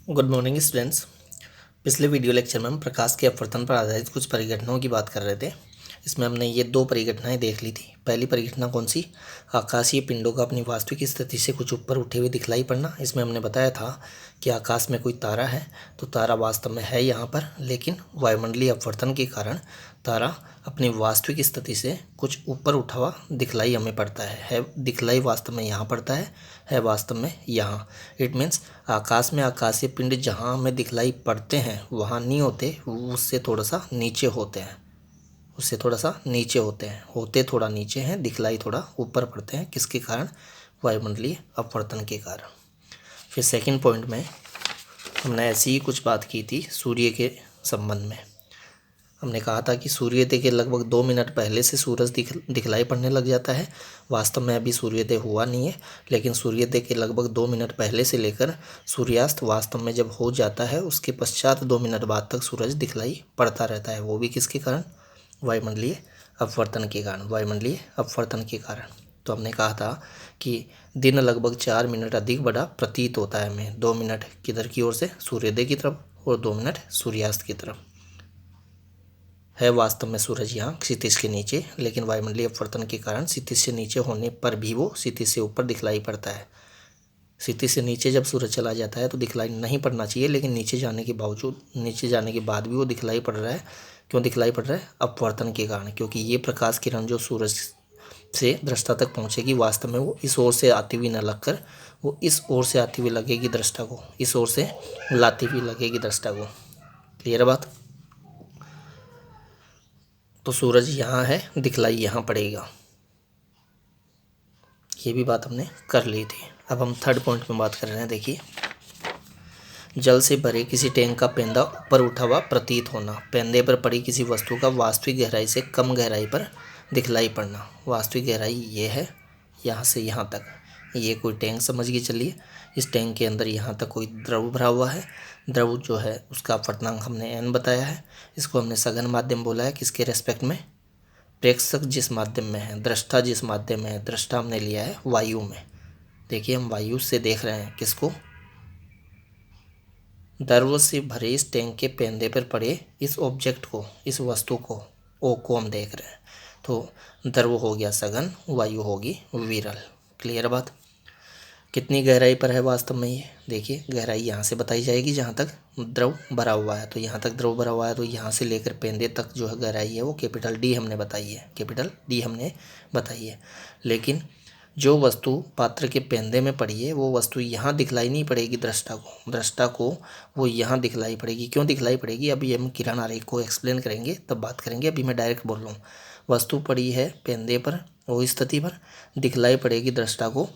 Good morning students. पिछले video lecture में हम प्रकाश के अपवर्तन पर आधारित कुछ परिघटनाओं की बात कर रहे थे। इसमें हमने ये दो परिघटनाएं देख ली थी। पहली परिघटना कौन सी? आकाशीय पिंडों का अपनी वास्तविक स्थिति से कुछ ऊपर उठे हुए दिखलाई पड़ना। इसमें हमने बताया था कि आकाश में कोई तारा है तो तारा वास्तव में है यहाँ पर, लेकिन वायुमंडलीय अपवर्तन के कारण तारा अपनी वास्तविक स्थिति से कुछ ऊपर उठा हुआ दिखलाई हमें पड़ता है दिखलाई वास्तव में यहाँ पड़ता है वास्तव में यहाँ। इट मीन्स आकाश में आकाशीय पिंड जहाँ हमें दिखलाई पड़ते हैं वहाँ नहीं होते, उससे थोड़ा सा नीचे होते हैं, होते थोड़ा नीचे हैं, दिखलाई थोड़ा ऊपर पड़ते हैं। किसके कारण? वायुमंडलीय अपवर्तन के कारण। फिर सेकंड पॉइंट में हमने ऐसी ही कुछ बात की थी सूर्य के संबंध में। हमने कहा था कि सूर्योदय के लगभग 2 मिनट पहले से सूरज दिखलाई पड़ने लग जाता है। वास्तव में अभी सूर्योदय हुआ नहीं है, लेकिन सूर्योदय के लगभग 2 मिनट पहले से लेकर सूर्यास्त वास्तव में जब हो जाता है उसके पश्चात 2 मिनट बाद तक सूरज दिखलाई पड़ता रहता है। वो भी किसके कारण? वायुमंडलीय अपवर्तन के कारण। तो हमने कहा था कि दिन लगभग 4 मिनट अधिक बड़ा प्रतीत होता है हमें। 2 मिनट किधर की ओर से? सूर्योदय की तरफ, और 2 मिनट सूर्यास्त की तरफ। है वास्तव में सूरज यहाँ क्षितिज के नीचे, लेकिन वायुमंडलीय अपवर्तन के कारण क्षितिज से नीचे होने पर भी वो क्षितिज से ऊपर दिखलाई पड़ता है। क्षितिज से नीचे जब सूरज चला जाता है तो दिखलाई नहीं पड़ना चाहिए, लेकिन नीचे जाने के बाद भी वो दिखलाई पड़ रहा है। क्यों दिखलाई पड़ रहा है? अपवर्तन के कारण। क्योंकि ये प्रकाश किरण जो सूरज से दृष्टा तक पहुँचेगी, वास्तव में वो इस ओर से आती हुई न लगकर वो इस ओर से आती हुई लगेगी दृष्टा को, इस ओर से लाती हुई लगेगी दृष्टा को। क्लियर बात? तो सूरज यहाँ है, दिखलाई यहाँ पड़ेगा। ये भी बात हमने कर ली थी। अब हम थर्ड पॉइंट में बात कर रहे हैं। देखिए, जल से भरे किसी टैंक का पेंदा ऊपर उठा हुआ प्रतीत होना। पेंदे पर पड़ी किसी वस्तु का वास्तविक गहराई से कम गहराई पर दिखलाई पड़ना। वास्तविक गहराई ये है, यहाँ से यहाँ तक। ये कोई टैंक समझ के चलिए। इस टैंक के अंदर यहाँ तक कोई द्रव भरा हुआ है। द्रव जो है उसका अपवर्तनांक हमने n बताया है। इसको हमने सघन माध्यम बोला है। किसके रेस्पेक्ट में? प्रेक्षक जिस माध्यम में है, दृष्टा जिस माध्यम में है। दृष्टा हमने लिया है वायु में। देखिए, हम वायु से देख रहे हैं किसको? द्रव से भरे इस टैंक के पेंदे पर पड़े इस ऑब्जेक्ट को, इस वस्तु को, ओ को हम देख रहे हैं। तो द्रव हो गया सघन, वायु होगी विरल। क्लियर बात? कितनी गहराई पर है वास्तव में ये? देखिए, गहराई यहाँ से बताई जाएगी जहाँ तक द्रव भरा हुआ है। तो यहाँ तक द्रव भरा हुआ है, तो यहाँ से लेकर पेंदे तक जो है गहराई है वो कैपिटल डी हमने बताई है। लेकिन जो वस्तु पात्र के पेंदे में पड़ी है वो वस्तु यहाँ दिखलाई नहीं पड़ेगी दृष्टा को वो यहाँ दिखलाई पड़ेगी। क्यों दिखलाई पड़ेगी? अभी हम किरण आरेख को एक्सप्लेन करेंगे, तब बात करेंगे। अभी मैं डायरेक्ट बोल रहा हूँ। वस्तु पड़ी है पेंदे पर, वो स्थिति पर दिखलाई पड़ेगी दृष्टा को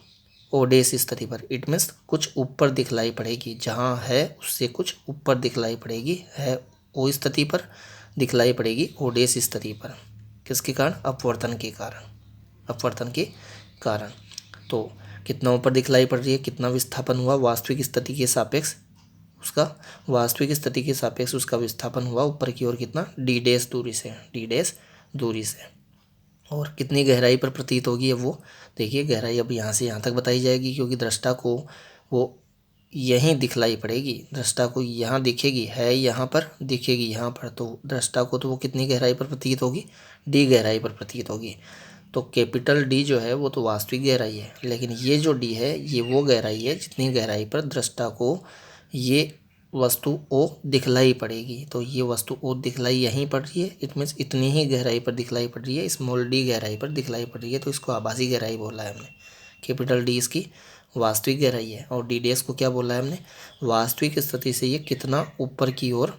ओडेस स्थिति पर। इट मीन्स कुछ ऊपर दिखलाई पड़ेगी, जहाँ है उससे कुछ ऊपर दिखलाई पड़ेगी। है ओ स्थिति पर, दिखलाई पड़ेगी ओडेस स्थिति पर। किसके कारण? अपवर्तन के कारण। तो कितना ऊपर दिखलाई पड़ रही है, कितना विस्थापन हुआ वास्तविक स्थिति के सापेक्ष उसका विस्थापन हुआ ऊपर की ओर। कितना? डी डैश दूरी से। और कितनी गहराई पर प्रतीत होगी अब वो? देखिए, गहराई अब यहाँ से यहाँ तक बताई जाएगी, क्योंकि दृष्टा को वो यहीं दिखलाई पड़ेगी। दृष्टा को यहाँ दिखेगी, है यहाँ पर, दिखेगी यहाँ पर। तो दृष्टा को तो वो कितनी गहराई पर प्रतीत होगी? डी गहराई पर प्रतीत होगी। तो कैपिटल डी जो है वो तो वास्तविक गहराई है, लेकिन ये जो डी है ये वो गहराई है जितनी गहराई पर दृष्टा को ये वस्तु ओ दिखलाई पड़ेगी। तो ये वस्तु ओ दिखलाई यहीं पड़ रही है। इट मीन्स इतनी ही गहराई पर दिखलाई पड़ रही है, स्मॉल डी गहराई पर दिखलाई पड़ रही है। तो इसको आभासी गहराई बोला है हमने। कैपिटल डी इसकी वास्तविक गहराई है, और डी डैश को क्या बोला है हमने? वास्तविक स्थिति से ये कितना ऊपर की ओर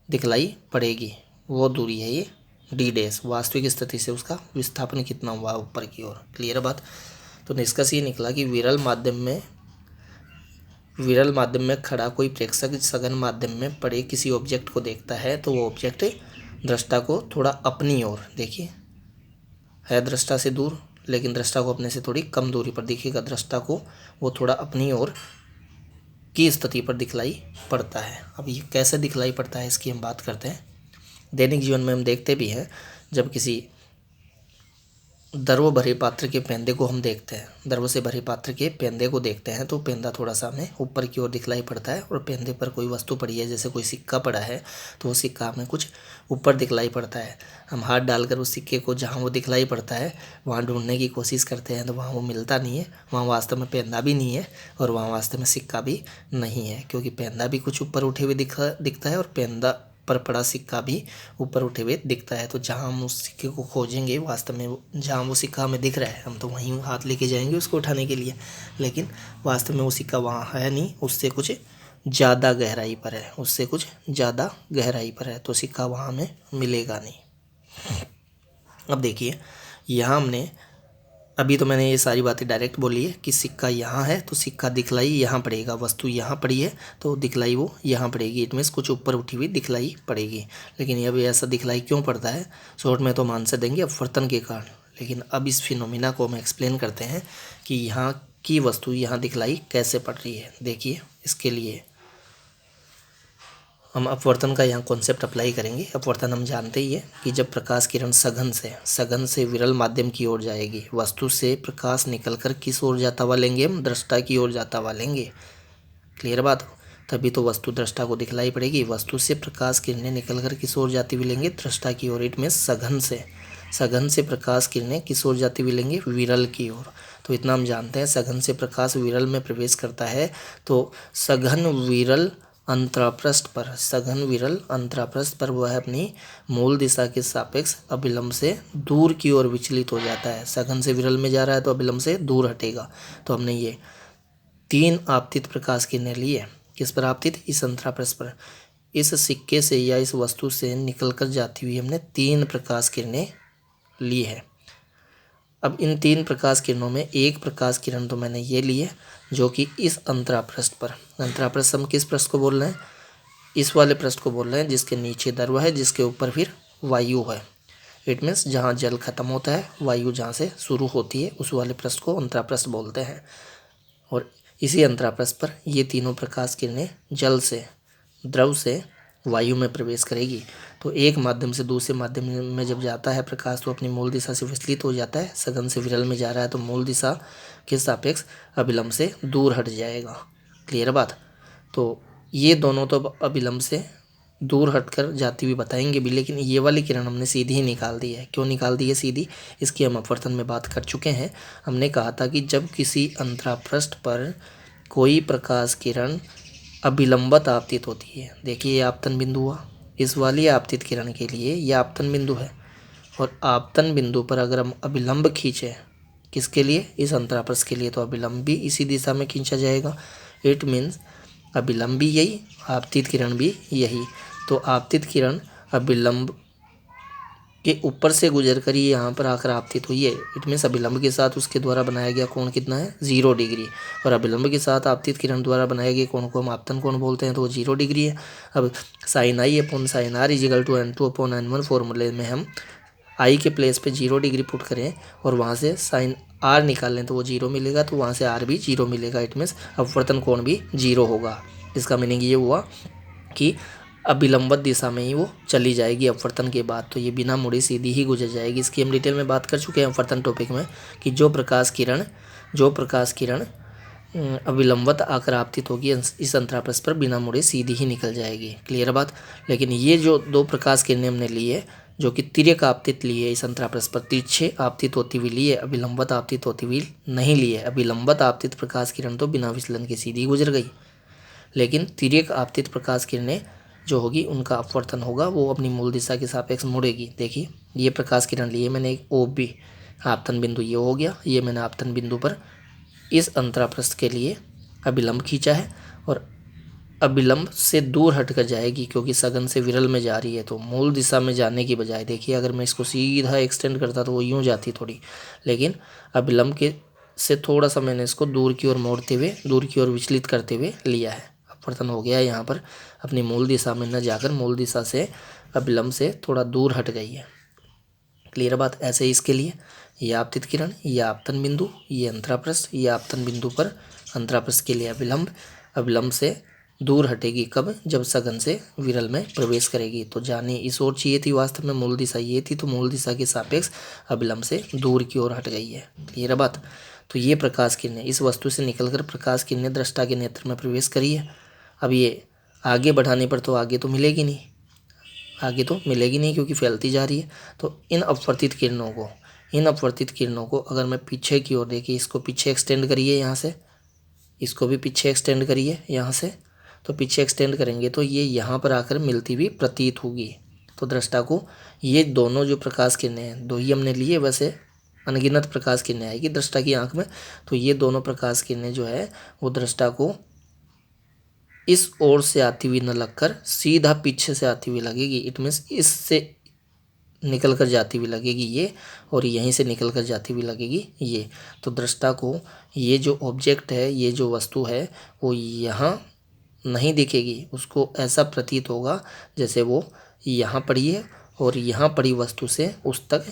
दिखलाई पड़ेगी, वो दूरी है ये डी डैश। वास्तविक स्थिति से उसका विस्थापन कितना हुआ ऊपर की ओर। क्लियर बात? तो निष्कर्ष ये निकला कि विरल माध्यम में खड़ा कोई प्रेक्षक सघन माध्यम में पड़े किसी ऑब्जेक्ट को देखता है तो वो ऑब्जेक्ट दृष्टा को थोड़ा अपनी ओर, देखिए है दृष्टा से दूर, लेकिन दृष्टा को अपने से थोड़ी कम दूरी पर दिखेगा। दृष्टा को वो थोड़ा अपनी ओर की स्थिति पर दिखलाई पड़ता है। अब ये कैसे दिखलाई पड़ता है इसकी हम बात करते हैं। दैनिक जीवन में हम देखते भी हैं, जब किसी द्रव भरे पात्र के पेंदे को हम देखते हैं, द्रव से भरे पात्र के पेंदे को देखते हैं तो पेंदा थोड़ा सा हमें ऊपर की ओर दिखलाई पड़ता है, और पेंदे पर कोई वस्तु पड़ी है, जैसे कोई सिक्का पड़ा है तो वो सिक्का हमें कुछ ऊपर दिखलाई पड़ता है। हम हाथ डालकर उस सिक्के को जहाँ वो दिखलाई पड़ता है वहाँ ढूंढने की कोशिश करते हैं तो वहाँ वो मिलता नहीं है, वहाँ वास्तव में पेंदा भी नहीं है और वहाँ वास्तव में सिक्का भी नहीं है, क्योंकि पेंदा भी कुछ ऊपर उठे हुए दिखता है और पेंदा पर पड़ा सिक्का भी ऊपर उठे हुए दिखता है। तो जहाँ हम उस सिक्के को खोजेंगे, वास्तव में जहाँ वो सिक्का हमें दिख रहा है हम तो वहीं हाथ लेके जाएंगे उसको उठाने के लिए, लेकिन वास्तव में वो सिक्का वहाँ है नहीं, उससे कुछ ज़्यादा गहराई पर है, उससे कुछ ज़्यादा गहराई पर है, तो सिक्का वहाँ हमें मिलेगा नहीं। अब देखिए यहाँ हमने, अभी तो मैंने ये सारी बातें डायरेक्ट बोली है कि सिक्का यहाँ है तो सिक्का दिखलाई यहाँ पड़ेगा, वस्तु यहाँ पड़ी है तो दिखलाई वो यहाँ पड़ेगी, इट मीन्स कुछ ऊपर उठी हुई दिखलाई पड़ेगी। लेकिन अब ऐसा दिखलाई क्यों पड़ता है, शॉर्ट में तो हम आंसर देंगे अपवर्तन के कारण। लेकिन अब इस फिनोमिना को हम एक्सप्लेन करते हैं कि यहाँ की वस्तु यहाँ दिखलाई कैसे पड़ रही है। देखिए इसके लिए हम अपवर्तन का यहाँ कॉन्सेप्ट अप्लाई करेंगे। अपवर्तन हम जानते ही है कि जब प्रकाश किरण सघन से विरल माध्यम की ओर जाएगी, वस्तु से प्रकाश निकलकर किस ओर जाता हुआ लेंगे, हम दृष्टा की ओर जाता हुआ लेंगे। क्लियर बात हो, तभी तो वस्तु दृष्टा को दिखलाई पड़ेगी। वस्तु से प्रकाश किरणें निकलकर किस ओर जाती हुई लेंगे, दृष्टा की ओर। इट में सघन से प्रकाश किरणें किस ओर जाती हुई लेंगे, विरल की ओर। तो इतना हम जानते हैं, सघन से प्रकाश विरल में प्रवेश करता है तो सघन विरल अंतरापृष्ठ पर वह अपनी मूल दिशा के सापेक्ष अभिलंब से दूर की ओर विचलित हो जाता है। सघन से विरल में जा रहा है तो अभिलंब से दूर हटेगा। तो हमने ये 3 आपतित प्रकाश किरणें ली है। किस पर आपतित, इस अंतरापृष्ठ पर। इस सिक्के से या इस वस्तु से निकलकर जाती हुई हमने 3 प्रकाश किरणें ली है। अब इन 3 प्रकाश किरणों में एक प्रकाश किरण तो मैंने ये ली है जो कि इस अंतरापृष्ठ पर, अंतरापृष्ठ हम किस पृष्ठ को बोल रहे हैं, इस वाले पृष्ठ को बोल रहे हैं जिसके नीचे द्रव है, जिसके ऊपर फिर वायु है। इट मीन्स जहाँ जल खत्म होता है, वायु जहाँ से शुरू होती है, उस वाले पृष्ठ को अंतरापृष्ठ बोलते हैं। और इसी अंतरापृष्ठ पर ये तीनों प्रकाश किरणें जल से, द्रव से वायु में प्रवेश करेगी। तो एक माध्यम से दूसरे माध्यम में जब जाता है प्रकाश तो अपनी मूल दिशा से विचलित हो जाता है। सघन से विरल में जा रहा है तो मूल दिशा के सापेक्ष अभिलंब से दूर हट जाएगा। क्लियर बात। तो ये दोनों तो अभिलंब से दूर हटकर जाती हुई बताएंगे भी, लेकिन ये वाली किरण हमने सीधी ही निकाल दी है। क्यों निकाल दी है सीधी, इसकी हम अपवर्तन में बात कर चुके हैं। हमने कहा था कि जब किसी अंतरापृष्ठ पर कोई प्रकाश किरण अभिलंबत आपतित होती है, देखिए ये आपतन बिंदु हुआ, इस वाली आपतित किरण के लिए ये आपतन बिंदु है, और आपतन बिंदु पर अगर हम अभिलंब खींचे, किसके लिए, इस अंतरापृष्ठ के लिए, तो अभिलंब भी इसी दिशा में खींचा जाएगा। इट मीन्स अभिलंब भी यही, आपतित किरण भी यही। तो आपतित किरण अभिलंब के ऊपर से गुजर कर ये यहाँ पर आकर आपतित हुई है। इट मीन्स अभिलंब के साथ उसके द्वारा बनाया गया कोण कितना है, 0 डिग्री, और अभिलंब के साथ आपतित किरण द्वारा बनाए गए कोण को हम आपतन कोण बोलते हैं, तो वो 0 डिग्री है। अब sine i upon sine r equal to N2 upon N1 फॉर्मूले में हम आई के प्लेस पे 0 डिग्री पुट करें और वहाँ से साइन आर निकाल लें तो वो 0 मिलेगा, तो वहाँ से आर भी 0 मिलेगा। इट मीन्स अपवर्तन कोण भी 0 होगा। इसका मीनिंग ये हुआ कि अभिलंबत दिशा में ही वो चली जाएगी अपवर्तन के बाद, तो ये बिना मुड़े सीधी ही गुजर जाएगी। इसकी हम डिटेल में बात कर चुके हैं अपवर्तन टॉपिक में कि जो प्रकाश किरण अभिलंबत आकर आपतित होगी इस अंतरापृष्ठ पर, बिना मुड़े सीधी ही निकल जाएगी। क्लियर बात। लेकिन ये जो 2 प्रकाश किरणें हमने ली है जो कि तिर्यक आपतित ली है, इस अंतरापृष्ठ पर तिरछे आपतित होती हुई ली है, अभिलंबत आपतित होती हुई नहीं ली है। अभिलंबत आपतित प्रकाश किरण तो बिना विचलन के सीधी गुजर गई, लेकिन तिर्यक आपतित प्रकाश किरणें जो होगी उनका अपवर्तन होगा, वो अपनी मूल दिशा के सापेक्ष मुड़ेगी। देखिए ये प्रकाश किरण लिए मैंने एक OB आपतन बिंदु ये हो गया, ये मैंने आपतन बिंदु पर इस अंतरापृष्ठ के लिए अभिलंब खींचा है और अभिलंब से दूर हटकर जाएगी क्योंकि सघन से विरल में जा रही है। तो मूल दिशा में जाने की बजाय, देखिए अगर मैं इसको सीधा एक्सटेंड करता तो वो यूँ जाती थोड़ी, लेकिन अभिलंब के से थोड़ा सा मैंने इसको दूर की ओर मोड़ते हुए, दूर की ओर विचलित करते हुए लिया है। अपवर्तन हो गया यहाँ पर, अपनी मूल दिशा में न जाकर मूल दिशा से अभिलंब से थोड़ा दूर हट गई है। क्लियर बात। ऐसे ही इसके लिए ये आपतित किरण, ये आपतन बिंदु, ये अंतरापृष्ठ, ये आपतन बिंदु पर अंतरापृष्ठ के लिए अभिलंब, अभिलंब से दूर हटेगी कब? जब सघन से विरल में प्रवेश करेगी। तो जाने इस ओर चाहिए थी, वास्तव में मूल दिशा ये थी, तो मूल दिशा के सापेक्ष अविलंब से दूर की ओर हट गई है। क्लियर है बात? तो ये प्रकाश किरणें इस वस्तु से निकलकर प्रकाश किरणें दृष्टा के नेत्र में प्रवेश करी है। अब ये आगे बढ़ाने पर तो आगे तो मिलेगी नहीं, आगे तो मिलेगी नहीं क्योंकि फैलती जा रही है। तो इन अपवर्तित किरणों को अगर मैं पीछे की ओर देखिए, इसको पीछे एक्सटेंड करिए यहाँ से, इसको भी पीछे एक्सटेंड करिए यहाँ से, तो पीछे एक्सटेंड करेंगे तो ये यहाँ पर आकर मिलती हुई प्रतीत होगी। तो दृष्टा को ये दोनों जो प्रकाश किरणें हैं, दो ही हमने लिए, वैसे अनगिनत प्रकाश किरणें आएगी दृष्टा की आंख में, तो ये दोनों प्रकाश किरणें जो है वो दृष्टा को इस ओर से आती हुई न लगकर सीधा पीछे से आती हुई लगेगी। इट मीन्स इससे निकल कर जाती हुई लगेगी ये, और यहीं से निकल कर जाती हुई लगेगी ये। तो दृष्टा को ये जो ऑब्जेक्ट है, ये जो वस्तु है, वो यहाँ नहीं दिखेगी, उसको ऐसा प्रतीत होगा जैसे वो यहाँ पड़ी है और यहाँ पड़ी वस्तु से उस तक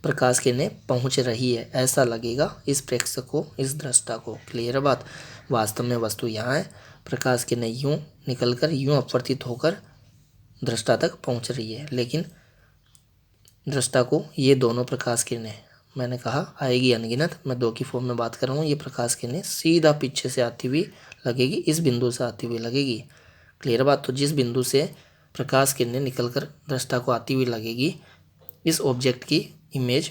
प्रकाश किरणें पहुँच रही है, ऐसा लगेगा इस प्रेक्षक को, इस दृष्टा को। क्लियर है बात? वास्तव में वस्तु यहाँ है, प्रकाश किरणें यूँ निकलकर यूँ अपवर्तित होकर दृष्टा तक पहुँच रही है, लेकिन दृष्टा को ये दोनों प्रकाश किरणें, मैंने कहा आएगी अनगिनत, मैं दो की फॉर्म में बात कर रहा हूँ, ये प्रकाश किरणें सीधा पीछे से आती हुई लगेगी, इस बिंदु से आती हुई लगेगी। क्लियर बात? तो जिस बिंदु से प्रकाश किरणें निकलकर दृष्टा को आती हुई लगेगी, इस ऑब्जेक्ट की इमेज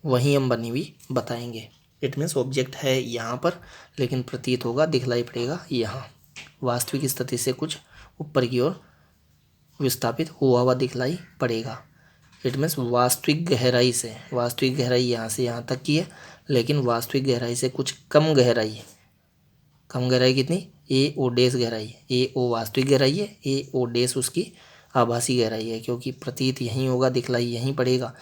वहीं हम बनी हुई बताएंगे। इट मीन्स ऑब्जेक्ट है यहाँ पर, लेकिन प्रतीत होगा, दिखलाई पड़ेगा यहाँ, वास्तविक स्थिति से कुछ ऊपर की ओर विस्थापित हुआ हुआ दिखलाई पड़ेगा। इट मीन्स वास्तविक गहराई से, वास्तविक गहराई यहाँ से यहाँ तक की है, लेकिन वास्तविक गहराई से कुछ कम गहराई है। कम गहराई कितनी? ए ओ डेस गहराई है। ए ओ वास्तविक गहराई है, ए ओ डेस उसकी आभासी गहराई है, क्योंकि प्रतीत यहीं होगा, दिखलाई यहीं पड़ेगा,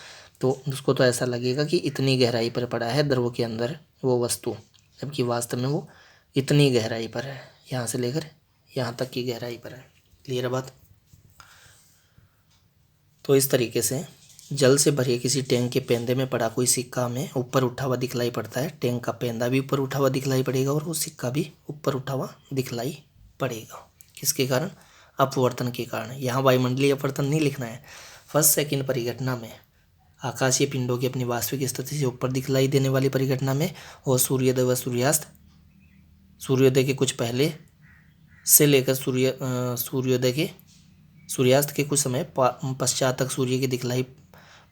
तो उसको तो ऐसा लगेगा कि इतनी गहराई पर पड़ा है द्रव के अंदर वो वस्तु, जबकि वास्तव में वो इतनी गहराई पर है, यहाँ से लेकर यहाँ तक की गहराई पर है। क्लियर है बात? तो इस तरीके से जल से भरे किसी टैंक के पेंदे में पड़ा कोई सिक्का हमें ऊपर उठा हुआ दिखलाई पड़ता है, टैंक का पेंदा भी ऊपर उठा हुआ दिखलाई पड़ेगा और वो सिक्का भी ऊपर उठा हुआ दिखलाई पड़ेगा। किसके कारण? अपवर्तन के कारण। यहाँ वायुमंडलीय अपवर्तन नहीं लिखना है। फर्स्ट सेकंड परिघटना में आकाशीय पिंडों की अपनी वास्तविक स्थिति से ऊपर दिखलाई देने वाली परिघटना में, और सूर्योदय व सूर्यास्त, सूर्योदय के कुछ पहले से लेकर सूर्यास्त के कुछ समय पश्चात तक सूर्य की दिखलाई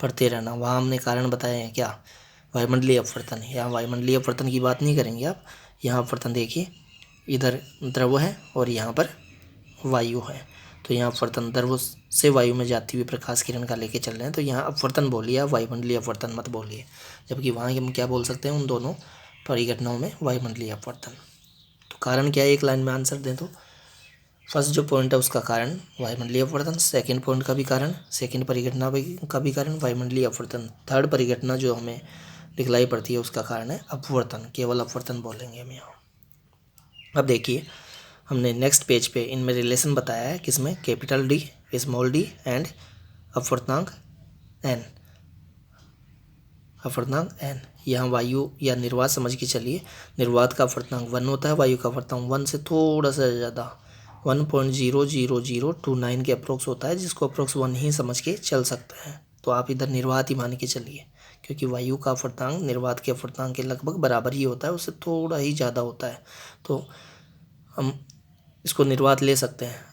पड़ते रहना, वहाँ हमने कारण बताए हैं क्या? वायुमंडलीय अपवर्तन। यहाँ वायुमंडलीय अपवर्तन की बात नहीं करेंगे आप, यहाँ अपवर्तन देखिए, इधर द्रव है और यहाँ पर वायु है, तो यहाँ अपवर्तन द्रव से वायु में जाती हुई प्रकाश किरण का लेके चल रहे हैं, तो यहाँ अपवर्तन बोलिए, वायुमंडलीय अपवर्तन मत बोलिए, जबकि वहाँ हम क्या बोल सकते हैं उन दोनों परिघटनाओं में? वायुमंडलीय अपवर्तन। तो कारण क्या है? एक लाइन में आंसर दें तो फर्स्ट जो पॉइंट है उसका कारण वायुमंडलीय अपवर्तन, सेकंड पॉइंट का भी कारण, सेकंड परिघटना का भी कारण वायुमंडलीय अपवर्तन, थर्ड परिघटना जो हमें दिखलाई पड़ती है उसका कारण है अपवर्तन, केवल अपवर्तन बोलेंगे हम यहाँ। अब देखिए हमने नेक्स्ट पेज पे इनमें रिलेशन बताया है, किसमें? Capital D, small D and अपवर्तनांक एन, अपवर्तनांक एन। यहाँ वायु या निर्वात समझ के चलिए, निर्वात का अपवर्तनांक 1 होता है, वायु का अपवर्तनांक 1 से थोड़ा सा ज़्यादा 1.000029 के अप्रोक्स होता है, जिसको अप्रोक्स 1 ही समझ के चल सकते हैं। तो आप इधर निर्वात ही मान के चलिए, क्योंकि वायु का अपवर्तनांक निर्वात के अपवर्तनांक के लगभग बराबर ही होता है, उससे थोड़ा ही ज़्यादा होता है, तो हम इसको निर्वात ले सकते हैं।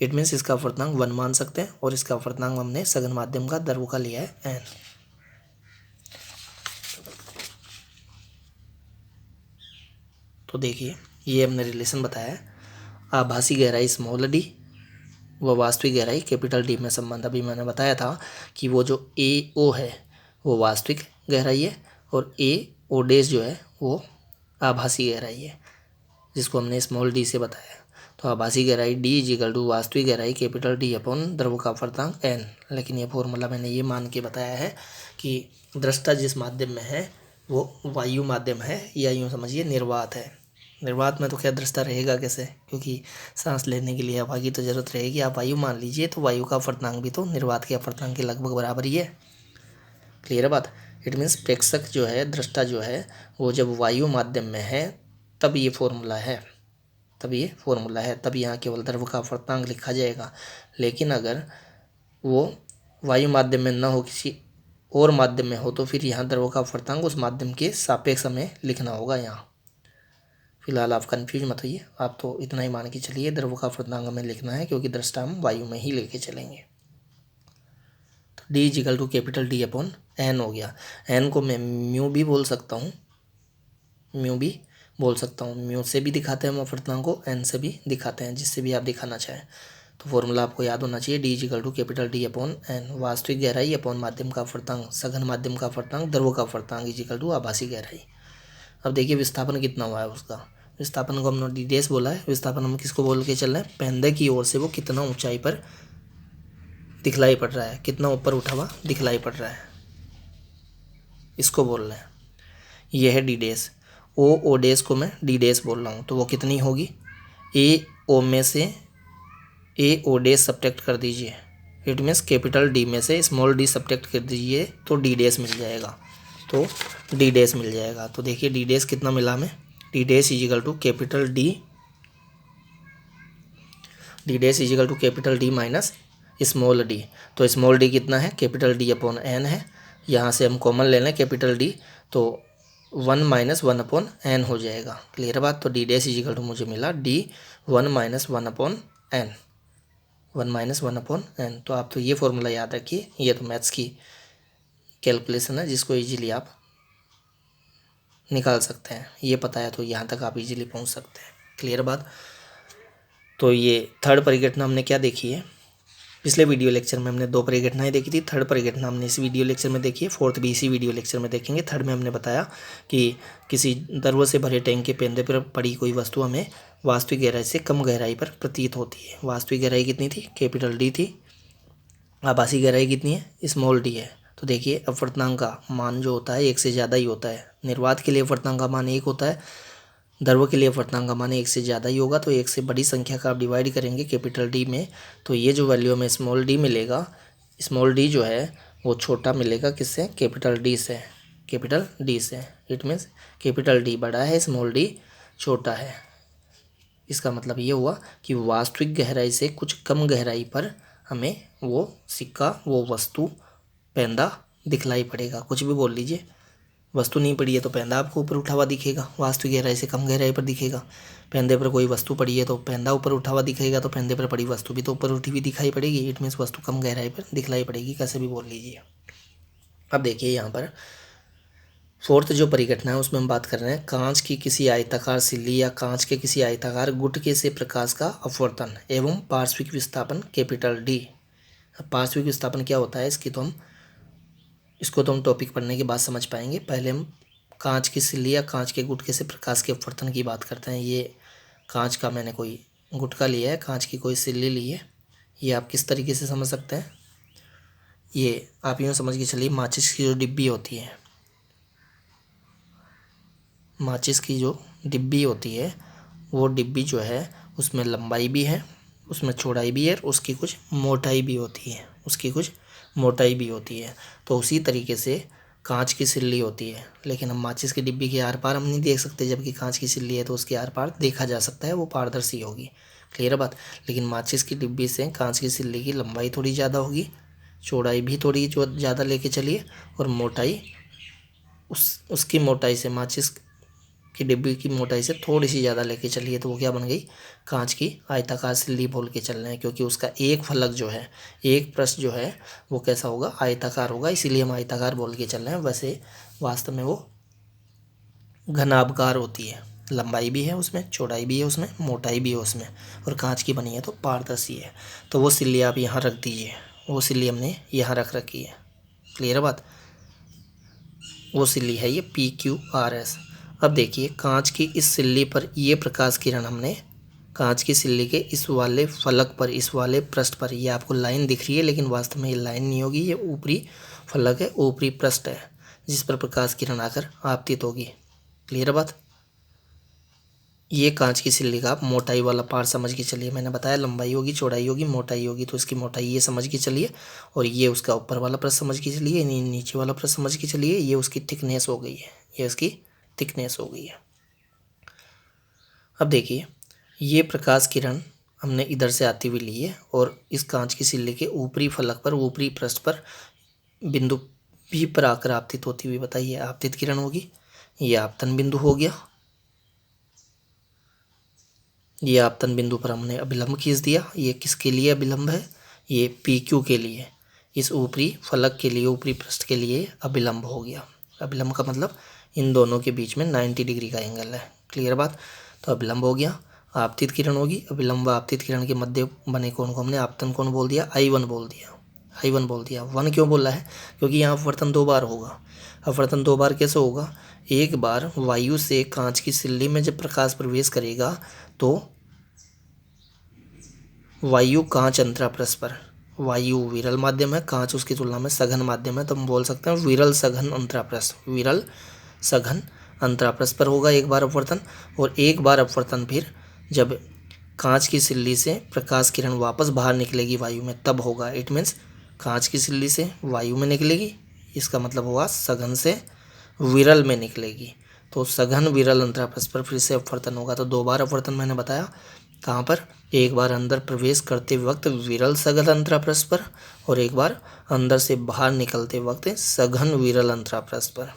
इट मीन्स इसका अपवर्तनांक 1 मान सकते हैं, और इसका अपवर्तनांक हमने सघन माध्यम का द्रव का लिया है n। तो देखिए ये हमने रिलेशन बताया है, आभासी गहराई स्मॉल डी व वास्तविक गहराई कैपिटल डी में संबंध। अभी मैंने बताया था कि वो जो ए ओ है वो वास्तविक गहराई है, और ए ओ डेस जो है वो आभासी गहराई है, जिसको हमने स्मॉल डी से बताया। तो आभासी गहराई डी इजिकल टू वास्तविक गहराई कैपिटल डी अपॉन द्रव का अपवर्तनांक एन। लेकिन ये फॉर्मूला मैंने ये मान के बताया है कि दृष्टा जिस माध्यम में है वो वायु माध्यम है, या यूँ समझिए निर्वात है। निर्वात में तो क्या दृष्टा रहेगा कैसे, क्योंकि सांस लेने के लिए हवा की तो जरूरत रहेगी। आप वायु मान लीजिए, तो वायु का अपवर्तनांक भी तो निर्वात के अपवर्तनांक के लगभग बराबर ही है। क्लियर है बात? इट मीन्स प्रेक्षक जो है, दृष्टा जो है, वो जब वायु माध्यम में है तब ये फॉर्मूला है। तब ये फॉर्मूला है, तब यहाँ केवल द्रव का अपवर्तनांक लिखा जाएगा। लेकिन अगर वो वायु माध्यम में न हो, किसी और माध्यम में हो, तो फिर यहाँ द्रव का अपवर्तनांक उस माध्यम के सापेक्ष हमें लिखना होगा। यहाँ फिलहाल आप कन्फ्यूज मत होइए, आप तो इतना ही मान के चलिए द्रव का अपवर्तनांक हमें लिखना है, क्योंकि दृष्टा हम वायु में ही लेके चलेंगे। तो D equal to capital D upon n हो गया। एन को मैं म्यू भी बोल सकता हूँ, म्यू से भी दिखाते हैं हम अपवर्तनांक को, एन से भी दिखाते हैं, जिससे भी आप दिखाना चाहें। तो फॉर्मूला आपको याद होना चाहिए, D equal to capital D upon n, वास्तविक गहराई अपॉन माध्यम का अपवर्तनांक, सघन माध्यम का अपवर्तनांक, द्रव का अपवर्तनांक इजिकल टू आभासी गहराई। अब देखिए विस्थापन कितना हुआ है उसका। विस्थापन को हमने डी डैश बोला है, विस्थापन हम किसको बोल के चल रहे हैं, पेंदे की ओर से वो कितना ऊंचाई पर दिखलाई पड़ रहा है, कितना ऊपर उठा हुआ दिखलाई पड़ रहा है, इसको बोल रहे हैं। ये है डी डैश। ओ डैश को मैं डी डैश बोल रहा हूँ, तो वो कितनी होगी, ए ओ में से ए ओ डैश सब्ट्रैक्ट कर दीजिए, इट मीन्स कैपिटल डी में से स्मॉल डी सब्ट्रैक्ट कर दीजिए, तो डी डैश मिल जाएगा। तो डी डैश मिल जाएगा। तो देखिए डी डैश कितना मिला हमें, D dash equal to capital D minus small D. तो स्मॉल डी कितना है, कैपिटल डी अपॉन एन है, यहाँ से हम कॉमन ले लें कैपिटल डी, तो 1 माइनस 1 अपॉन एन हो जाएगा। क्लियर बात। तो डी डैश इजिकल टू मुझे मिला D 1 minus 1 upon n, 1 minus 1 upon n. तो आप तो ये फॉर्मूला याद रखिए, ये तो मैथ्स की कैलकुलेशन है जिसको इजीली आप निकाल सकते हैं। ये पता है तो यहाँ तक आप इजीली पहुँच सकते हैं। क्लियर बात। तो ये थर्ड परिघटना हमने क्या देखी है, पिछले वीडियो लेक्चर में हमने 2 परिघटनाएं देखी थी, थर्ड परिघटना हमने इस वीडियो लेक्चर में देखी है, फोर्थ भी इसी वीडियो लेक्चर में देखेंगे। थर्ड में हमने बताया कि किसी द्रव से भरे टैंक के पेंदे पर पड़ी कोई वस्तु हमें वास्तविक गहराई से कम गहराई पर प्रतीत होती है। वास्तविक गहराई कितनी थी, कैपिटल डी थी, आभासी गहराई कितनी है, स्मॉल डी है। तो देखिए अपवर्तनांक का मान जो होता है 1 से ज़्यादा ही होता है। निर्वात के लिए अपवर्तनांक का मान 1 होता है, द्रव के लिए अपवर्तनांक का मान 1 से ज़्यादा ही होगा। तो 1 से बड़ी संख्या का आप डिवाइड करेंगे कैपिटल डी में, तो ये जो वैल्यू हमें स्मॉल डी मिलेगा, स्मॉल डी जो है वो छोटा मिलेगा किससे, कैपिटल डी से। इट मीन्स कैपिटल डी बड़ा है, स्मॉल डी छोटा है। इसका मतलब ये हुआ कि वास्तविक गहराई से कुछ कम गहराई पर हमें वो सिक्का, वो वस्तु, पेंदा दिखलाई पड़ेगा। कुछ भी बोल लीजिए, वस्तु नहीं पड़ी है तो पेंदा आपको ऊपर उठा हुआ दिखेगा, वास्तविक गहराई से कम गहराई पर दिखेगा। पेंदे पर कोई वस्तु पड़ी है तो पेंदा ऊपर उठा हुआ दिखेगा, तो पेंदे पर पड़ी वस्तु भी तो ऊपर उठी हुई दिखाई पड़ेगी। इट मीन्स वस्तु कम गहराई पर दिखलाई पड़ेगी, कैसे भी बोल लीजिए। अब देखिए यहाँ पर फोर्थ जो परिघटना है उसमें हम बात कर रहे हैं कांच की किसी आयताकार सिल्ली या कांच के किसी आयताकार गुटके से प्रकाश का अपवर्तन एवं पार्श्विक विस्थापन कैपिटल डी। अब पार्श्विक विस्थापन क्या होता है, इसको तो हम टॉपिक पढ़ने के बाद समझ पाएंगे। पहले हम कांच की सिल्ली या कांच के गुटके से प्रकाश के अपवर्तन की बात करते हैं। ये कांच का मैंने कोई गुटका लिया है, कांच की कोई सिल्ली ली है, ये आप किस तरीके से समझ सकते हैं, ये आप यूँ समझ के चलिए माचिस की जो डिब्बी होती है, माचिस की जो डिब्बी होती है वो डिब्बी जो है उसमें लंबाई भी है, उसमें चौड़ाई भी है, उसकी कुछ मोटाई भी होती है, तो उसी तरीके से कांच की सिल्ली होती है। लेकिन हम माचिस की डिब्बी के आर पार हम नहीं देख सकते, जबकि कांच की सिल्ली है तो उसके आर पार देखा जा सकता है, वो पारदर्शी होगी। क्लियर बात। लेकिन माचिस की डिब्बी से कांच की सिल्ली की लंबाई थोड़ी ज़्यादा होगी, चौड़ाई भी थोड़ी जो ज़्यादा लेके चलिए, और मोटाई उसकी मोटाई से, माचिस की डिब्बी की मोटाई से थोड़ी सी ज़्यादा लेके चलिए, तो वो क्या बन गई, कांच की आयताकार सिल्ली बोल के चल रहे हैं। क्योंकि उसका एक फलक जो है, एक पृष्ठ जो है वो कैसा होगा, आयताकार होगा, इसीलिए हम आयताकार बोल के चल रहे हैं। वैसे वास्तव में वो घनाभकार होती है, लंबाई भी है उसमें, चौड़ाई भी है उसमें, मोटाई भी है उसमें, और कांच की बनी है तो पारदर्शी है। तो वो सिल्ली आप यहाँ रख दीजिए, वो सिल्ली हमने यहाँ रख रखी है। क्लियर बात। वो सिल्ली है ये PQRS। अब देखिए कांच की इस सिल्ली पर ये प्रकाश किरण हमने कांच की सिल्ली के इस वाले फलक पर, इस वाले पृष्ठ पर, ये आपको लाइन दिख रही है लेकिन वास्तव में ये लाइन नहीं होगी, ये ऊपरी फलक है, ऊपरी पृष्ठ है जिस पर प्रकाश किरण आकर आपतित होगी। क्लियर बात। ये कांच की सिल्ली का आप मोटाई वाला पार्ट समझ के चलिए। मैंने बताया लंबाई होगी, चौड़ाई होगी, मोटाई होगी, तो इसकी मोटाई ये समझ के चलिए, और ये उसका ऊपर वाला पृष्ठ समझ के चलिए, नीचे वाला पृष्ठ समझ के चलिए। ये उसकी थिकनेस हो गई है, ये उसकी थिकनेस हो गई है। अब देखिए ये प्रकाश किरण हमने इधर से आती हुई ली है और इस कांच की सिल्ली के ऊपरी फलक पर, ऊपरी पृष्ठ पर बिंदु P पर आकर आपतित होती हुई बताइए आपतित किरण होगी। ये आपतन बिंदु हो गया। ये आपतन बिंदु पर हमने अभिलंब खींच दिया। ये किसके लिए अभिलंब है? ये PQ के लिए, इस ऊपरी फलक के लिए, ऊपरी पृष्ठ के लिए अभिलंब हो गया। अभिलंब का मतलब इन दोनों के बीच में 90 डिग्री का एंगल है। क्लियर बात? तो अभिलंब हो गया। आपतित किरण होगी। अभिलंब व आपतित किरण के मध्य बने कोण को हमने आपतन कोण बोल दिया, I1 बोल दिया। I1 बोल दिया। 1 क्यों बोला है? क्योंकि यहाँ अपवर्तन 2 बार होगा। अपवर्तन 2 बार कैसे होगा? एक बार वायु से कांच की सिल्ली में जब प्रकाश प्रवेश करेगा तो वायु कांच अंतराप्रस्थ पर, वायु विरल माध्यम है, कांच उसकी तुलना में सघन माध्यम है, तो हम बोल सकते हैं विरल सघन अंतराप्रस्थ, विरल सघन अंतराप्रस्थ पर होगा एक बार अपवर्तन। और एक बार अपवर्तन फिर जब कांच की सिल्ली से प्रकाश किरण वापस बाहर निकलेगी वायु में तब होगा। इट मीन्स कांच की सिल्ली से वायु में निकलेगी, इसका मतलब हुआ सघन से विरल में निकलेगी। तो सघन विरल अंतराप्रस्थ पर फिर से अपवर्तन होगा। तो 2 बार अपवर्तन मैंने बताया। कहाँ पर? एक बार अंदर प्रवेश करते वक्त विरल सघन अंतराप्रस्थ पर और एक बार अंदर से बाहर निकलते वक्त सघन विरल अंतराप्रस्थ पर।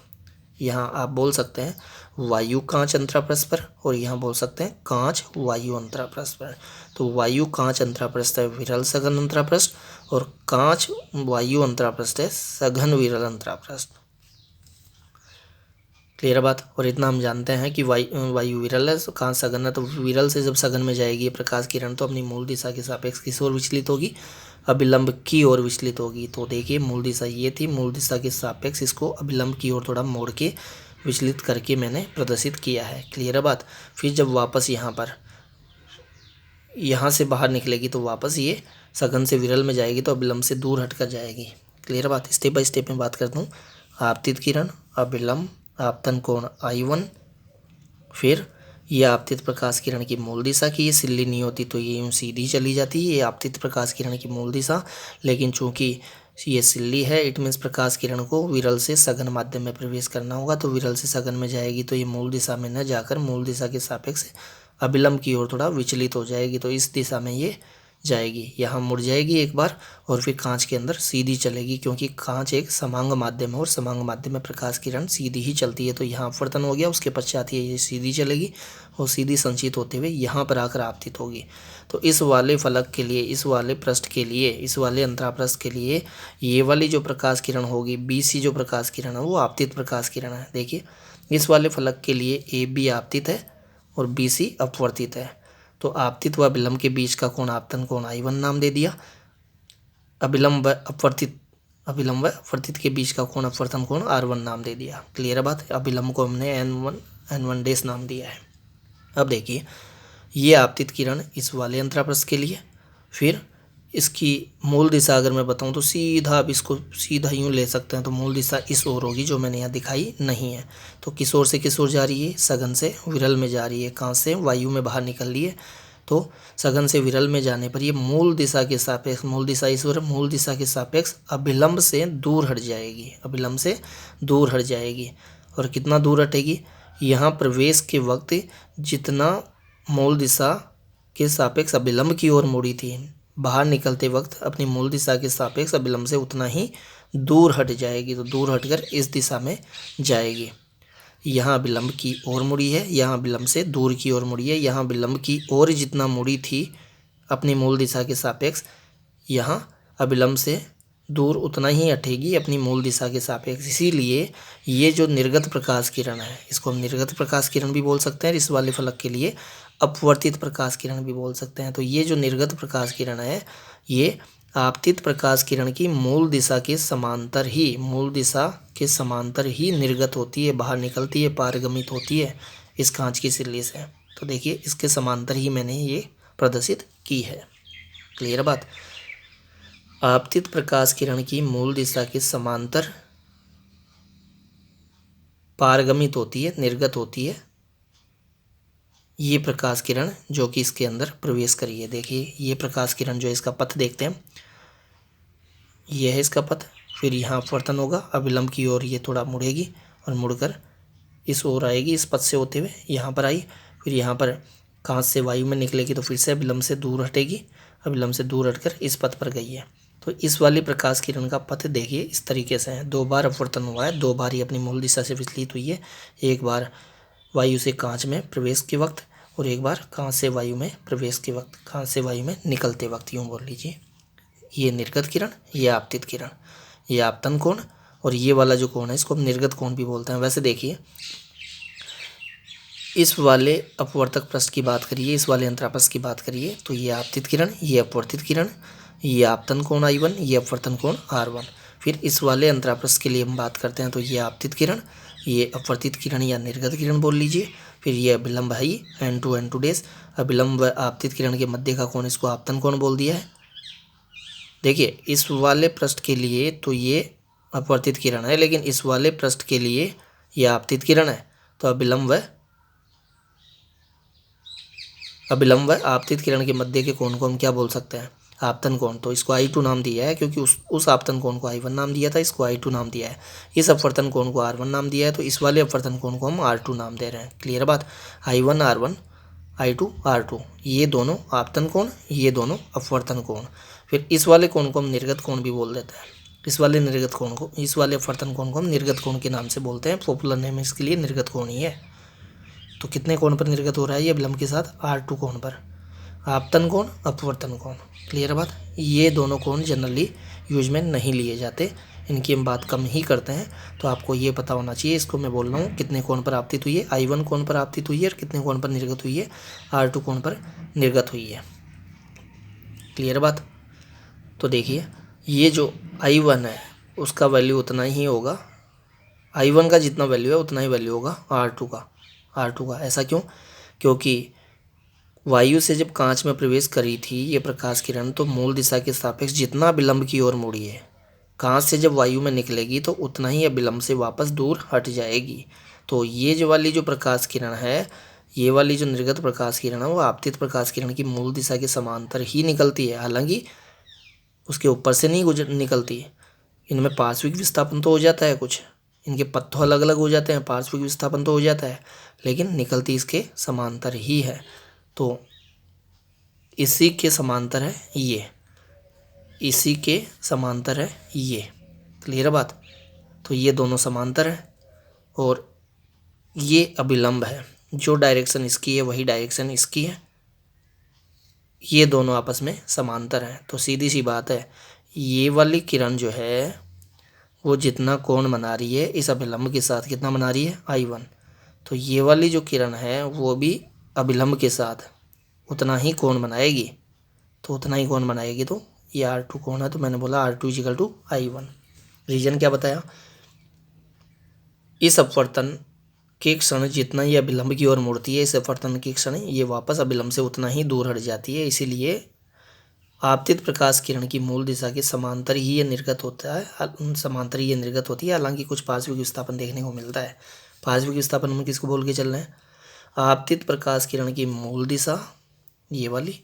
यहाँ आप बोल सकते हैं वायु कांच अंतराप्रस्थ पर और यहाँ बोल सकते हैं कांच वायु अंतराप्रस्थ पर। तो वायु कांच अंतराप्रस्थ है विरल सघन अंतराप्रस्थ और कांच वायु अंतराप्रस्थ है सघन विरल अंतराप्रस्थ। क्लियर बात? और इतना हम जानते हैं कि वायु विरल है, कांच सघन है, तो विरल से जब सघन में जाएगी प्रकाश किरण तो अपनी मूल दिशा के सापेक्ष किस ओर विचलित होगी? अभिलंब की ओर विचलित होगी। तो देखिए मूल दिशा ये थी, मूल दिशा के सापेक्ष इसको अभिलंब की ओर थोड़ा मोड़ के विचलित करके मैंने प्रदर्शित किया है। क्लियर बात? फिर जब वापस यहाँ से बाहर निकलेगी तो वापस ये सघन से विरल में जाएगी तो अभिलंब से दूर हटकर जाएगी। क्लियर बात? स्टेप बाय स्टेप में बात करता हूँ। आपतित किरण, अभिलंब, आपतन कोण I1, फिर ये आपतित प्रकाश किरण की मूल दिशा की ये सिल्ली नहीं होती तो ये यूँ सीधी चली जाती है, ये आपतित प्रकाश किरण की मूल दिशा। लेकिन चूंकि ये सिल्ली है इट मीन्स प्रकाश किरण को विरल से सघन माध्यम में प्रवेश करना होगा, तो विरल से सघन में जाएगी तो ये मूल दिशा में न जाकर मूल दिशा के सापेक्ष अभिलंब की ओर थोड़ा विचलित हो जाएगी। तो इस दिशा में ये जाएगी, यहाँ मुड़ जाएगी एक बार और फिर कांच के अंदर सीधी चलेगी, क्योंकि कांच एक समांग माध्यम है और समांग माध्यम में प्रकाश किरण सीधी ही चलती है। तो यहाँ अपवर्तन हो गया, उसके पश्चात ये सीधी चलेगी और सीधी संचित होते हुए यहाँ पर आकर आपतित होगी। तो इस वाले फलक के लिए, इस वाले पृष्ठ के लिए, इस वाले अंतरापृष्ठ के लिए ये वाली जो प्रकाश किरण होगी BC जो प्रकाश किरण है वो आपतित प्रकाश किरण है। देखिए इस वाले फलक के लिए AB आपतित है और BC अपवर्तित है। तो आपतित व अभिलंब के बीच का कोण आपतन कोण I1 नाम दे दिया। अभिलंब व अपवर्तित के बीच का कोण अपवर्तन कोण R1 नाम दे दिया। क्लियर बात? अभिलंब को हमने N1 नाम दिया है। अब देखिए ये आपतित किरण इस वाले अंतरापृष्ठ के लिए, फिर इसकी मूल दिशा अगर मैं बताऊं तो सीधा अब इसको सीधा यूँ ले सकते हैं, तो मूल दिशा इस ओर होगी जो मैंने यहाँ दिखाई नहीं है। तो किस ओर से किस ओर जा रही है? सघन से विरल में जा रही है। कहाँ से? वायु में बाहर निकल रही है। तो सघन से विरल में जाने पर ये मूल दिशा के सापेक्ष, मूल दिशा इस ओर, मूल दिशा के सापेक्ष अभिलंब से दूर हट जाएगी, अभिलंब से दूर हट जाएगी। और कितना दूर हटेगी? यहाँ प्रवेश के वक्त जितना मूल दिशा के सापेक्ष अभिलंब की ओर मुड़ी थी, बाहर निकलते वक्त अपनी मूल दिशा के सापेक्ष अभिलंब से उतना ही दूर हट जाएगी। तो दूर हटकर इस दिशा में जाएगी। यहाँ अभिलंब की ओर मुड़ी है, यहाँ अभिलंब से दूर की ओर मुड़ी है। यहाँ अभिलंब की ओर जितना मुड़ी थी अपनी मूल दिशा के सापेक्ष, यहाँ अभिलंब से दूर उतना ही हटेगी अपनी मूल दिशा के सापेक्ष। इसीलिए ये जो निर्गत प्रकाश किरण है इसको हम निर्गत प्रकाश किरण भी बोल सकते हैं। इस वाले फलक के लिए अपवर्तित प्रकाश किरण भी बोल सकते हैं। तो ये जो निर्गत प्रकाश किरण है ये आपतित प्रकाश किरण की मूल दिशा के समांतर ही, मूल दिशा के समांतर ही निर्गत होती है, बाहर निकलती है, पारगमित होती है इस कांच की सिल्ली से। तो देखिए इसके समांतर ही मैंने ये प्रदर्शित की है। क्लियर बात? आपतित प्रकाश किरण की मूल दिशा के समांतर पारगमित होती है, निर्गत होती है ये प्रकाश किरण जो कि इसके अंदर प्रवेश करी है। देखिए ये प्रकाश किरण जो है इसका पथ देखते हैं, यह है इसका पथ। फिर यहाँ अपवर्तन होगा, अभिलंब की ओर ये थोड़ा मुड़ेगी और मुड़कर इस ओर आएगी, इस पथ से होते हुए यहाँ पर आई। फिर यहाँ पर कांच से वायु में निकलेगी तो फिर से अभिलंब से दूर हटेगी, अभिलंब से दूर हटकर इस पथ पर गई है। तो इस वाली प्रकाश किरण का पथ देखिए इस तरीके से है, 2 बार अपवर्तन हुआ है, 2 बार ही अपनी मूल दिशा से विचलित हुई है। एक बार वायु से कांच में प्रवेश के वक्त और एक बार कांच से वायु में प्रवेश के वक्त, कांच से वायु में निकलते वक्त, यूँ बोल लीजिए। ये निर्गत किरण, ये आपतित किरण, ये आपतन कोण और ये वाला जो कोण है इसको हम निर्गत कोण भी बोलते हैं। वैसे देखिए इस वाले अपवर्तक पृष्ठ की बात करिए, इस वाले अंतरापृष्ठ की बात करिए तो ये आपतित किरण, ये अपवर्तित किरण, ये आपतन कोण I1, ये अपवर्तन कोण R1। फिर इस वाले अंतरापृष्ठ के लिए हम बात करते हैं तो ये आपतित किरण, ये अपवर्तित किरण या निर्गत किरण बोल लीजिए। फिर ये अभिलंब है N2 N2 डेज, अभिलंब व आपतित किरण के मध्य का कोण इसको आपतन कोण बोल दिया है। देखिए इस वाले पृष्ठ के लिए तो ये अपवर्तित किरण है, लेकिन इस वाले पृष्ठ के लिए ये आपतित किरण है, तो अभिलंब व आपतित किरण के मध्य के कोण को हम क्या बोल सकते हैं, आपतन कोण। तो इसको I2 नाम दिया है क्योंकि उस आपतन कोण को I1 नाम दिया था, इसको I2 नाम दिया है। इस अपवर्तन कोण को R1 नाम दिया है, तो इस वाले अपवर्तन कोण को हम R2 नाम दे रहे हैं। क्लियर बात। I1 R1, I2 R2, ये दोनों आपतन कोण, ये दोनों अपवर्तन कोण। फिर इस वाले कोण को हम निर्गत कोण भी बोल देते हैं। इस वाले निर्गत कोण को, इस वाले अपवर्तन कोण को हम निर्गत कोण के नाम से बोलते हैं। पॉपुलर नेम इसके लिए निर्गत कोण ही है। तो कितने कोण पर निर्गत हो रहा है ये अभिलंब के साथ, R2 कोण पर, आपतन कोण, अपवर्तन कोण। क्लियर बात। ये दोनों कोण जनरली यूज में नहीं लिए जाते, इनकी हम बात कम ही करते हैं। तो आपको ये पता होना चाहिए, इसको मैं बोल रहा हूँ कितने कोण पर आपतित हुई है, I1 कोण पर आपतित हुई है और कितने कोण पर निर्गत हुई है, R2 कोण पर निर्गत हुई है। क्लियर बात। तो देखिए ये जो I1 है उसका वैल्यू उतना ही होगा, I1 का जितना वैल्यू है उतना ही वैल्यू होगा R2 का। ऐसा क्यों? क्योंकि वायु से जब कांच में प्रवेश करी थी ये प्रकाश किरण, तो मूल दिशा के सापेक्ष जितना अभिलंब की ओर मुड़ी है, कांच से जब वायु में निकलेगी तो उतना ही अभिलंब से वापस दूर हट जाएगी। तो ये जो वाली जो प्रकाश किरण है, ये वाली जो निर्गत प्रकाश किरण है वो आपतित प्रकाश किरण की मूल दिशा के समांतर ही निकलती है, हालांकि उसके ऊपर से नहीं निकलती। इनमें पार्श्विक विस्थापन तो हो जाता है, कुछ इनके पथ तो अलग अलग हो जाते हैं, पार्श्विक विस्थापन तो हो जाता है, लेकिन निकलती इसके समांतर ही है। तो इसी के समांतर है ये, इसी के समांतर है ये। क्लियर बात। तो ये दोनों समांतर है और ये अभिलंब है, जो डायरेक्शन इसकी है वही डायरेक्शन इसकी है, ये दोनों आपस में समांतर हैं। तो सीधी सी बात है, ये वाली किरण जो है वो जितना कोण बना रही है इस अभिलंब के साथ, कितना बना रही है I1, तो ये वाली जो किरण है वो भी अभिलंब के साथ उतना ही कोण बनाएगी। तो उतना ही कोण बनाएगी, तो ये R2 कोण है, तो मैंने बोला R2 = I1। रीजन क्या बताया, इस अपवर्तन के क्षण जितना ये अभिलंब की ओर मुड़ती है, इस अपवर्तन के क्षण ये वापस अभिलंब से उतना ही दूर हट जाती है। इसीलिए आपतित प्रकाश किरण की मूल दिशा के समांतर ही ये निर्गत होता है, समांतर ही ये निर्गत होती है। हालांकि कुछ पार्श्विक विस्थापन देखने को मिलता है। पार्श्विक विस्थापन में किसको बोल के चल रहे हैं, आपतित प्रकाश किरण की मूल दिशा ये वाली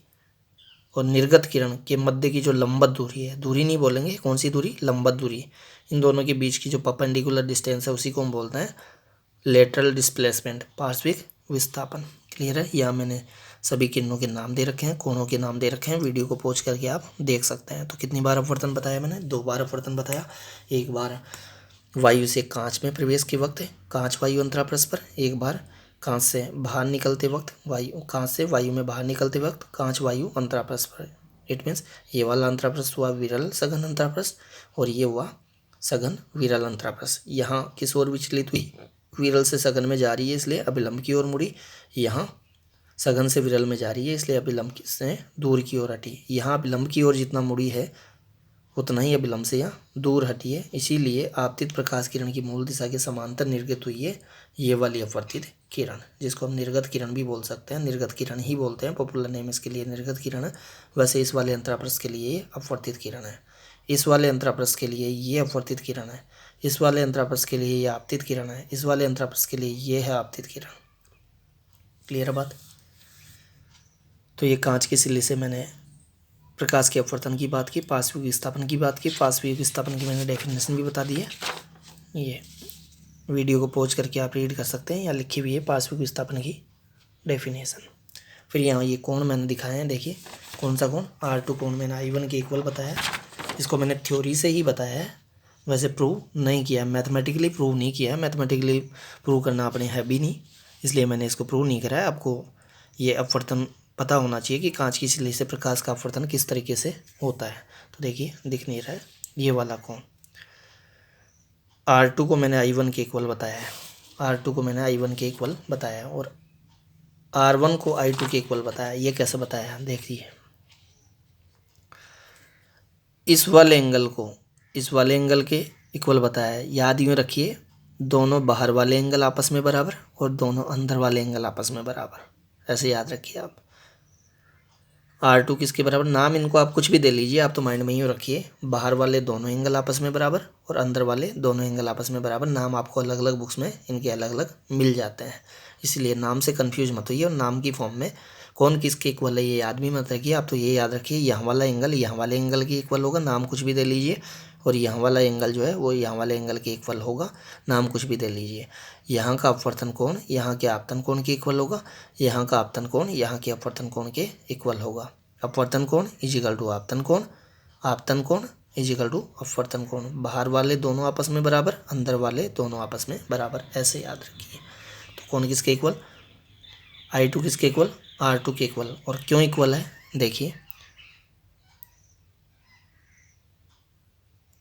और निर्गत किरण के मध्य की जो लंबवत दूरी है, दूरी नहीं बोलेंगे, कौन सी दूरी, लंबवत दूरी, इन दोनों के बीच की जो परपेंडिकुलर डिस्टेंस है उसी को हम बोलते हैं लेटरल डिस्प्लेसमेंट, पार्श्विक विस्थापन। क्लियर है। यहाँ मैंने सभी किरणों के नाम दे रखे हैं, कोणों के नाम दे रखे हैं, वीडियो को पॉज करके आप देख सकते हैं। तो कितनी बार अपवर्तन बताया मैंने, 2 बार अपवर्तन बताया। एक बार वायु से कांच में प्रवेश के वक्त कांच वायु अंतरापृष्ठ पर, एक बार कांच से बाहर निकलते वक्त कांच से वायु में बाहर निकलते वक्त कांच वायु अंतरापृष्ठ पर। इट मीन्स ये वाला अंतरापृष्ठ हुआ विरल सघन अंतरापृष्ठ और ये हुआ सघन विरल अंतरापृष्ठ। यहाँ किस ओर विचलित हुई, विरल से सघन में जा रही है इसलिए अभिलंब की ओर मुड़ी, यहाँ सघन से विरल में जा रही है इसलिए अभिलंब से दूर की ओर हटी। यहाँ अभिलंब की ओर जितना मुड़ी है उतना ही अभिलंब से यहाँ दूर हटी है। इसीलिए आपतित प्रकाश किरण की मूल दिशा के समांतर निर्गत हुई है ये वाली अपवर्तित किरण, जिसको हम निर्गत किरण भी बोल सकते हैं, निर्गत किरण ही बोलते हैं, पॉपुलर नेम इसके लिए निर्गत किरण है। वैसे इस वाले अंतरापृष्ठ के लिए ये अपवर्तित किरण है, इस वाले अंतरापृष्ठ के लिए ये अपवर्तित किरण है, इस वाले अंतरापृष्ठ के लिए ये आपतित किरण है, इस वाले अंतरापृष्ठ के लिए ये है आपतित किरण। क्लियर बात। तो ये कांच के सिले से मैंने प्रकाश के अपवर्तन की बात की, पार्श्विक विस्थापन की बात की, पार्श्विक विस्थापन की मैंने डेफिनेशन भी बता दी है। ये वीडियो को पॉज करके आप रीड कर सकते हैं, या लिखी हुई है पार्श्विक विस्थापन की डेफिनेशन। फिर यहाँ ये कोण मैंने दिखाए हैं, देखिए कौन सा कोण, R2 कोण मैंने I1 के इक्वल बताया। इसको मैंने थ्योरी से ही बताया है, वैसे प्रूव नहीं किया, मैथमेटिकली प्रूव नहीं किया। मैथमेटिकली प्रूव करना अपने है भी नहीं, इसलिए मैंने इसको प्रूव नहीं करा है। आपको ये अपवर्तन पता होना चाहिए कि कांच की सिल्ली से प्रकाश का अपवर्तन किस तरीके से होता है। तो देखिए दिख नहीं रहा है ये वाला कोण, R2 को मैंने I1 के इक्वल बताया है, R2 को मैंने I1 के इक्वल बताया और R1 को I2 के इक्वल बताया। ये कैसे बताया देखिए, इस वाले एंगल को इस वाले एंगल के इक्वल बताया है। याद यूँ रखिए, दोनों बाहर वाले एंगल आपस में बराबर और दोनों अंदर वाले एंगल आपस में बराबर, ऐसे याद रखिए आप। R2 किसके बराबर, नाम इनको आप कुछ भी दे लीजिए, आप तो माइंड में ही रखिए। बाहर वाले दोनों एंगल आपस में बराबर और अंदर वाले दोनों एंगल आपस में बराबर। नाम आपको अलग अलग बुक्स में इनके अलग अलग मिल जाते हैं, इसलिए नाम से कंफ्यूज मत होइए। और नाम की फॉर्म में कौन किसके इक्वल है ये याद भी मत रखिए, आप तो ये याद रखिए यहाँ वाला एंगल यहाँ वाले एंगल के इक्वल होगा, नाम कुछ भी दे लीजिए। और यहाँ वाला एंगल जो है वो यहाँ वाले एंगल के इक्वल होगा, नाम कुछ भी दे लीजिए। यहाँ का अपवर्तन कोण यहाँ के आपतन कोण के इक्वल होगा, यहाँ का आपतन कोण यहाँ के अपवर्तन कोण के इक्वल होगा। अपवर्तन कोण इजिकल टू आपतन कोण इजिकल टू अपवर्तन कोण। बाहर वाले दोनों आपस में बराबर, अंदर वाले दोनों आपस में बराबर, ऐसे याद रखिए। तो कोण किसके इक्वल, I2 किसके इक्वल, R2 के इक्वल। और क्यों इक्वल है देखिए,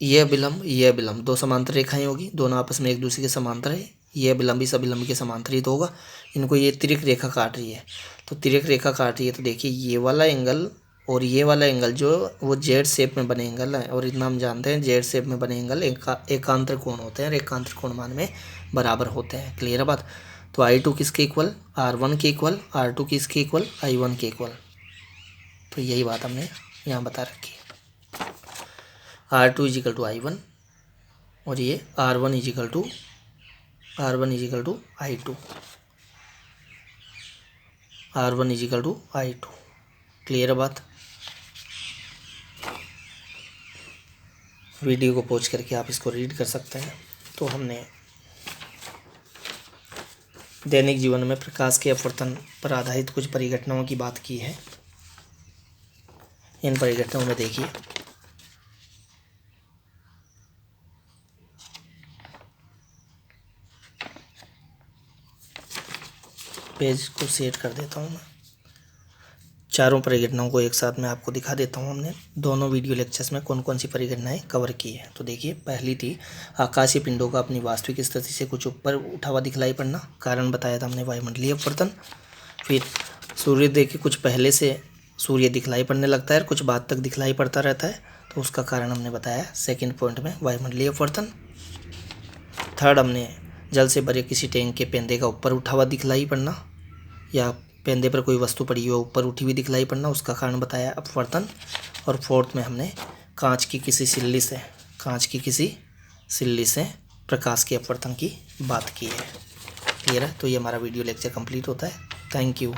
ये अभिलंब दो समांतर रेखाएं होगी, दोनों आपस में एक दूसरे के समांतर है। ये अभिलंब इस अभिलंब के समांतर ही तो होगा। इनको ये तिर्यक रेखा काट रही है, तो तिर्यक रेखा काट रही है तो देखिए ये वाला एंगल और ये वाला एंगल जो वो जेड शेप में बने एंगल है। और इतना हम जानते हैं जेड शेप में बने एंगल एकांतर कोण होते हैं और एकांतर कोण मान में बराबर होते हैं। क्लियर है बात। तो I2 किसके इक्वल, R1 के इक्वल, R2 किसके इक्वल, I1 के इक्वल। तो यही बात हमने यहाँ बता रखी है। R2 इजिकल टू I1 और ये R1 equal to I2, R1 equal to I2। Clear है बात। वीडियो को पॉज करके आप इसको रीड कर सकते हैं। तो हमने दैनिक जीवन में प्रकाश के अपवर्तन पर आधारित कुछ परिघटनाओं की बात की है। इन परिघटनाओं में देखिए, पेज को सेट कर देता हूँ मैं। चारों परिघटनाओं को एक साथ में आपको दिखा देता हूँ। हमने दोनों वीडियो लेक्चर्स में कौन कौन सी परिघटनाएं कवर की है। तो देखिए, पहली थी आकाशीय पिंडों का अपनी वास्तविक स्थिति से कुछ ऊपर उठा हुआ दिखलाई पड़ना, कारण बताया था हमने वायुमंडलीय अपवर्तन। फिर सूर्योदय के कुछ पहले से सूर्य दिखलाई पड़ने लगता है और कुछ बाद तक दिखलाई पड़ता रहता है, तो उसका कारण हमने बताया सेकेंड पॉइंट में वायुमंडलीय अपवर्तन। थर्ड हमने जल से भरे किसी टैंक के पेंदे का ऊपर उठा हुआ दिखलाई पड़ना, या पेंदे पर कोई वस्तु पड़ी हो ऊपर उठी हुई दिखलाई पड़ना, उसका कारण बताया अपवर्तन। और फोर्थ में हमने कांच की किसी सिल्ली से प्रकाश के अपवर्तन की बात की है। क्लियर है। तो ये हमारा वीडियो लेक्चर कंप्लीट होता है। Thank you.